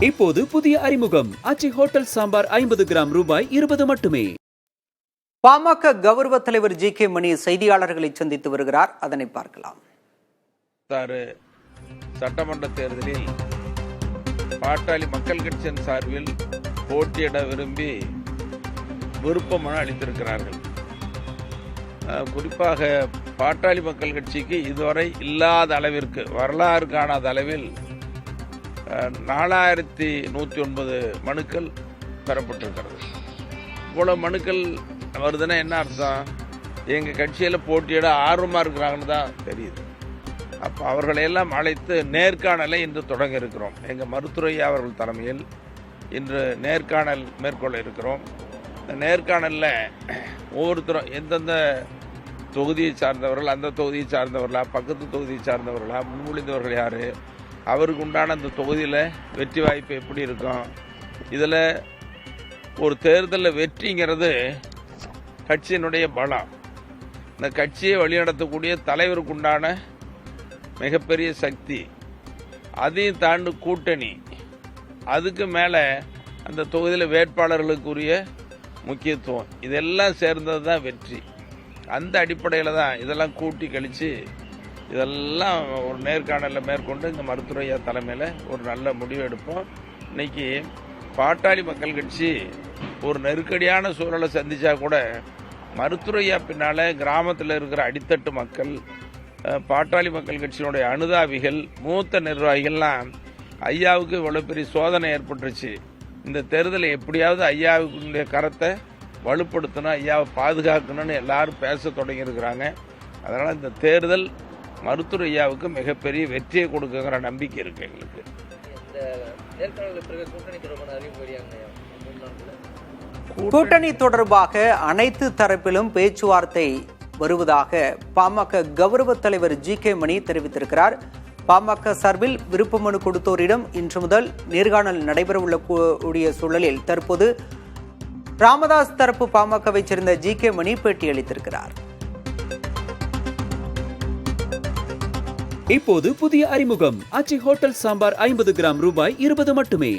இப்போது புதிய அறிமுகம் ஆச்சி ஹோட்டல் சாம்பார் 50 கிராம் ரூபாய் 20 மட்டுமே. பாமக கௌரவ தலைவர் ஜி.கே. மணி செய்தியாளர்களை சந்தித்து வருகிறார். அதனை பார்க்கலாம். சட்டமன்ற தேர்தலில் பாட்டாளி மக்கள் கட்சியின் சார்பில் போட்டியிட விரும்பி விருப்ப மனு அளித்திருக்கிறார்கள். குறிப்பாக பாட்டாளி மக்கள் கட்சிக்கு இதுவரை இல்லாத அளவிற்கு, வரலாறு காணாத அளவில் 4109 மனுக்கள் பெறப்பட்டிருக்கிறது. இவ்வளவு மனுக்கள் வருதுன்னா என்ன அர்த்தம்? எங்கள் கட்சியில் போட்டியிட ஆர்வமாக இருக்கிறாங்கன்னு தான் தெரியுது. அப்போ அவர்களையெல்லாம் அழைத்து நேர்காணலை இன்று தொடங்க இருக்கிறோம். எங்கள் மருத்துவரையா அவர்கள் தலைமையில் இன்று நேர்காணல் மேற்கொள்ள இருக்கிறோம். இந்த நேர்காணலில் ஒவ்வொருத்தரும் எந்தெந்த தொகுதியை சார்ந்தவர்கள், அந்த தொகுதியை சார்ந்தவர்களா, பக்கத்து தொகுதியை சார்ந்தவர்களா, முன்மொழிந்தவர்கள் யார், அவருக்கு உண்டான அந்த தொகுதியில் வெற்றி வாய்ப்பு எப்படி இருக்கும். இதில் ஒரு தேர்தலில் வெற்றிங்கிறது கட்சியினுடைய பலம். இந்த கட்சியை வழிநடத்தக்கூடிய தலைவருக்கு உண்டான மிகப்பெரிய சக்தி. அதையும் தாண்டி கூட்டணி, அதுக்கு மேலே அந்த தொகுதியில் வேட்பாளர்களுக்குரிய முக்கியத்துவம், இதெல்லாம் சேர்ந்தது தான் வெற்றி. அந்த அடிப்படையில் தான் இதெல்லாம் கூட்டி கழித்து இதெல்லாம் ஒரு நேர்காணலில் மேற்கொண்டு இந்த மருத்துவரையா தலைமையில் ஒரு நல்ல முடிவு எடுப்போம். இன்னைக்கு பாட்டாளி மக்கள் கட்சி ஒரு நெருக்கடியான சூழலை சந்திச்சா கூட மருத்துவரையா பின்னால் கிராமத்தில் இருக்கிற அடித்தட்டு மக்கள், பாட்டாளி மக்கள் கட்சியினுடைய அனுதாபிகள், மூத்த நிர்வாகிகள்லாம் ஐயாவுக்கு இவ்வளோ பெரிய சோதனை ஏற்பட்டுருச்சு, இந்த தேர்தலை எப்படியாவது ஐயாவுக்குடைய கரத்தை வலுப்படுத்தணும், ஐயாவை பாதுகாக்கணும்னு எல்லாரும் பேச தொடங்கியிருக்கிறாங்க. அதனால் இந்த தேர்தல் மருத்துவர் ஐயாவுக்கு மிகப்பெரிய வெற்றியை கொடுக்குங்கிற நம்பிக்கை இருக்கு எங்களுக்கு. கூட்டணி தொடர்பாக அனைத்து தரப்பிலும் பேச்சுவார்த்தை வருவதாக பாமக கௌரவ தலைவர் ஜி.கே. மணி தெரிவித்திருக்கிறார். பாமக சார்பில் விருப்ப மனு கொடுத்தோரிடம் இன்று முதல் நேர்காணல் நடைபெறவுள்ள கூடிய சூழலில் தற்போது ராமதாஸ் தரப்பு பாமகவை சேர்ந்த ஜி.கே. மணி பேட்டியளித்திருக்கிறார். இப்போது புதிய அறிமுகம் ஆச்சி ஹோட்டல் சாம்பார் 50 கிராம் ரூபாய் 20 மட்டுமே.